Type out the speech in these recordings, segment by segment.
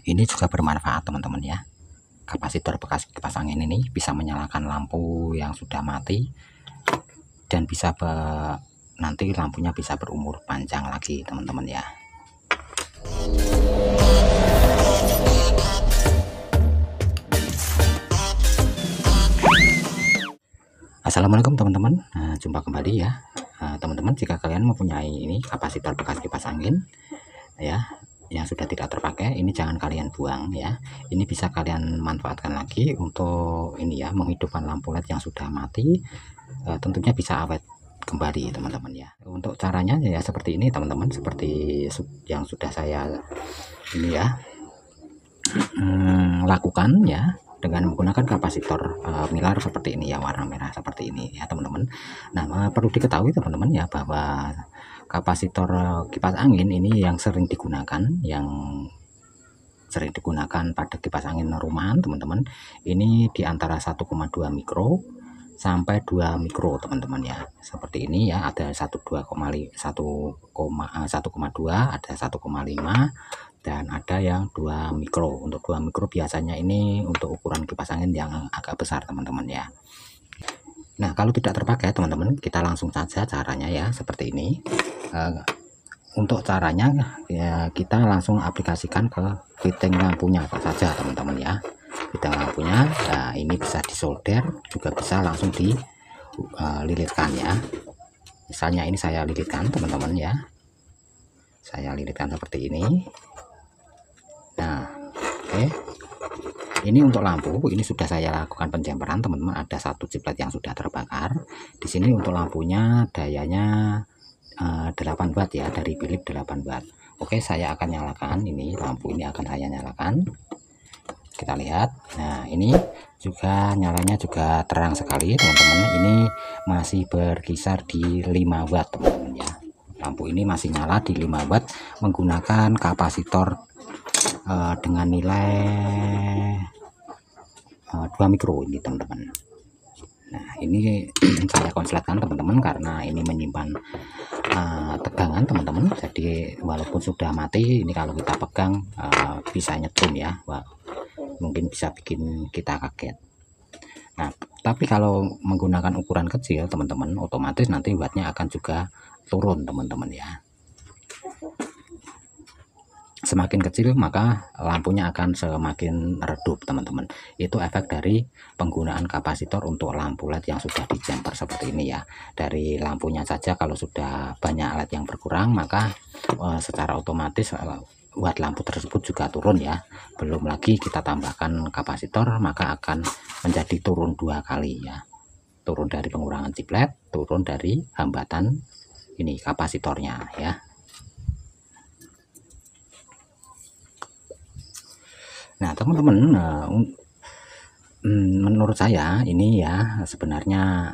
Ini juga bermanfaat teman-teman ya. Kapasitor bekas kipas angin ini bisa menyalakan lampu yang sudah mati dan bisa nanti lampunya bisa berumur panjang lagi teman-teman ya. Assalamualaikum teman-teman, jumpa kembali ya teman-teman. Jika kalian mempunyai ini kapasitor bekas kipas angin ya yang sudah tidak terpakai, ini jangan kalian buang ya. Ini bisa kalian manfaatkan lagi untuk ini ya, menghidupkan lampu LED yang sudah mati, tentunya bisa awet kembali teman-teman ya. Untuk caranya ya seperti ini teman-teman, seperti yang sudah saya ini ya lakukan ya, dengan menggunakan kapasitor milar seperti ini ya, warna merah seperti ini ya teman-teman. Nah, perlu diketahui teman-teman ya bahwa kapasitor kipas angin ini yang sering digunakan pada kipas angin rumahan teman-teman, ini di antara 1,2 mikro sampai 2 mikro teman-teman ya. Seperti ini ya, ada 1,2, ada 1,5 dan ada yang 2 mikro. Untuk 2 mikro biasanya ini untuk ukuran kipas angin yang agak besar teman-teman ya. Nah, kalau tidak terpakai teman-teman, kita langsung saja caranya ya seperti ini. Untuk caranya ya, kita langsung aplikasikan ke fitting lampunya saja teman-teman ya. Fitting lampunya, nah ini bisa disolder, juga bisa langsung dililitkan ya. Misalnya ini saya lilitkan teman-teman ya, saya lilitkan seperti ini. Nah, oke. Ini untuk lampu, ini sudah saya lakukan penjemperan teman-teman. Ada satu ciplet yang sudah terbakar. Di sini untuk lampunya dayanya 8 watt ya, dari bilik 8 watt. Oke, saya akan nyalakan ini, lampu ini akan saya nyalakan. Kita lihat. Nah, ini juga nyalanya juga terang sekali teman-teman. Ini masih berkisar di 5 watt teman-teman ya. Lampu ini masih nyala di 5 watt menggunakan kapasitor dengan nilai 2 mikro ini teman-teman. Nah, ini saya konsletkan teman-teman karena ini menyimpan tegangan teman-teman. Jadi walaupun sudah mati, ini kalau kita pegang bisa nyetrum ya. Wah, mungkin bisa bikin kita kaget. Nah, tapi kalau menggunakan ukuran kecil teman-teman, otomatis nanti wattnya akan juga turun teman-teman ya. Semakin kecil maka lampunya akan semakin redup teman-teman. Itu efek dari penggunaan kapasitor untuk lampu LED yang sudah dijemper seperti ini ya. Dari lampunya saja kalau sudah banyak LED yang berkurang, maka secara otomatis watt lampu tersebut juga turun ya. Belum lagi kita tambahkan kapasitor, maka akan menjadi turun 2 kali ya. Turun dari pengurangan ciplet, turun dari hambatan ini kapasitornya ya. Nah teman-teman, menurut saya ini ya sebenarnya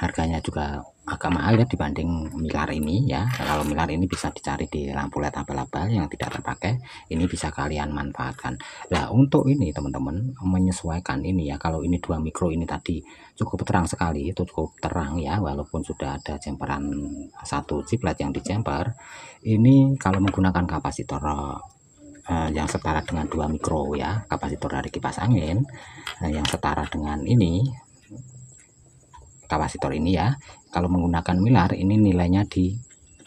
harganya juga agak mahal ya dibanding milar ini ya. Kalau milar ini bisa dicari di lampu LED abal-abal yang tidak terpakai, ini bisa kalian manfaatkan. Nah, untuk ini teman-teman menyesuaikan ini ya, kalau ini 2 mikro ini tadi cukup terang sekali, itu cukup terang ya, walaupun sudah ada jemperan satu ciplet yang dijemper. Ini kalau menggunakan kapasitor yang setara dengan 2 mikro ya, kapasitor dari kipas angin yang setara dengan ini kapasitor ini ya. Kalau menggunakan milar ini nilainya di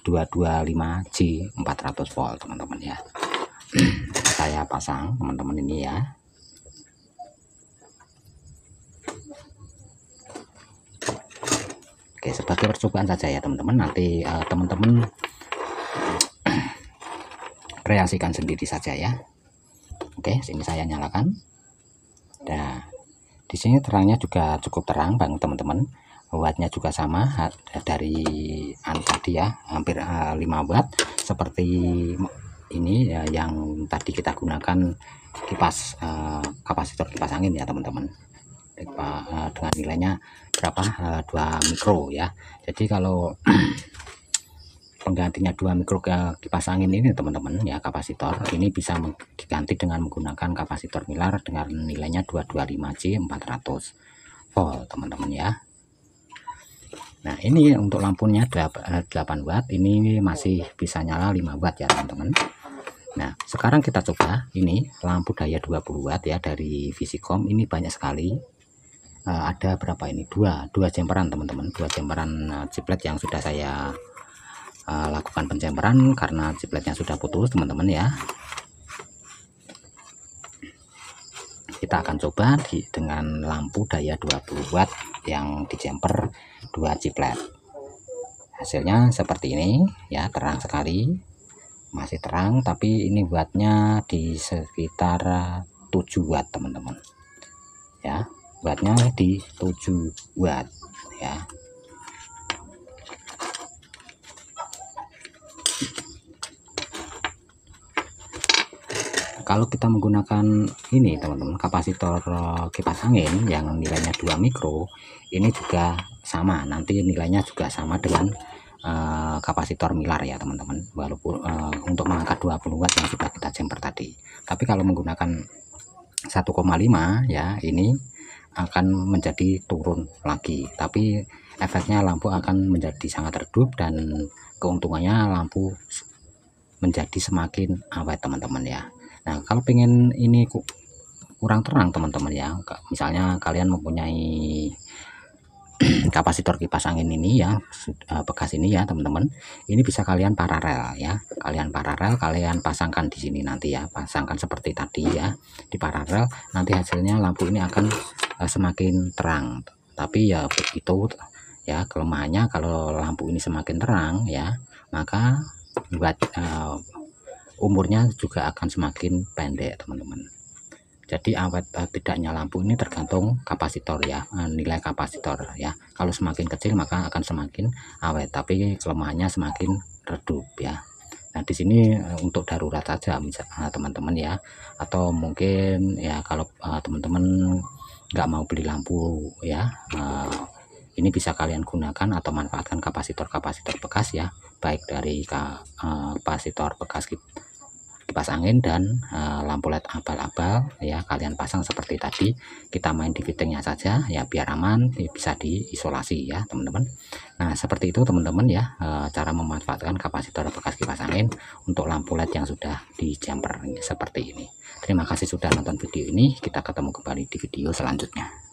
225J 400 volt teman-teman ya. Saya pasang teman-teman ini ya. Oke, sebagai percobaan saja ya teman-teman, nanti teman-teman kreasikan sendiri saja ya. Oke, sini saya nyalakan. Nah, di sini terangnya juga cukup terang bang teman-teman. Wattnya juga sama dari tadi ya, hampir 5 watt seperti ini ya, yang tadi kita gunakan kipas kapasitor kipas angin ya teman-teman. Dengan nilainya berapa? 2 mikro ya. Jadi kalau penggantinya 2 mikro ke kipas angin ini teman-teman ya, kapasitor ini bisa diganti dengan menggunakan kapasitor milar dengan nilainya 225J 400 volt teman-teman ya. Nah, ini untuk lampunya 8 watt, ini masih bisa nyala 5 watt ya teman-teman. Nah, sekarang kita coba ini lampu daya 20 watt ya dari Visicom. Ini banyak sekali. Ada berapa ini? Dua jemperan teman-teman, dua jemperan ciplet yang sudah saya lakukan penjemperan karena cipletnya sudah putus teman-teman ya. Kita akan coba dengan lampu daya 20 watt yang dijemper dua ciplet. Hasilnya seperti ini ya, terang sekali, masih terang, tapi ini wattnya di sekitar 7 watt teman-teman ya, wattnya di 7 watt ya. Kalau kita menggunakan ini teman-teman, kapasitor kipas angin yang nilainya 2 mikro, ini juga sama, nanti nilainya juga sama dengan kapasitor milar ya teman-teman, walaupun untuk mengangkat 20 watt yang sudah kita jemper tadi. Tapi kalau menggunakan 1,5 ya, ini akan menjadi turun lagi, tapi efeknya lampu akan menjadi sangat redup dan keuntungannya lampu menjadi semakin awet teman-teman ya. Nah, kalau pengen ini kurang terang teman-teman ya, misalnya kalian mempunyai kapasitor kipas angin ini ya, bekas ini ya teman-teman, ini bisa kalian paralel ya, kalian pasangkan di sini nanti ya, pasangkan seperti tadi ya, di paralel, nanti hasilnya lampu ini akan semakin terang. Tapi ya begitu ya, kelemahannya kalau lampu ini semakin terang ya, maka buat umurnya juga akan semakin pendek teman-teman. Jadi awet tidaknya lampu ini tergantung kapasitor ya, nilai kapasitor ya. Kalau semakin kecil maka akan semakin awet, tapi kelemahannya semakin redup ya. Nah, di sini untuk darurat saja misalnya teman-teman ya, atau mungkin ya kalau teman-teman nggak mau beli lampu ya, ini bisa kalian gunakan atau manfaatkan kapasitor bekas ya, baik dari kapasitor bekas kipas angin dan lampu LED abal-abal ya, kalian pasang seperti tadi, kita main di fittingnya saja ya, biar aman, bisa diisolasi ya teman-teman. Nah, seperti itu teman-teman ya, cara memanfaatkan kapasitor bekas kipas angin untuk lampu LED yang sudah dijemper seperti ini. Terima kasih sudah nonton video ini, kita ketemu kembali di video selanjutnya.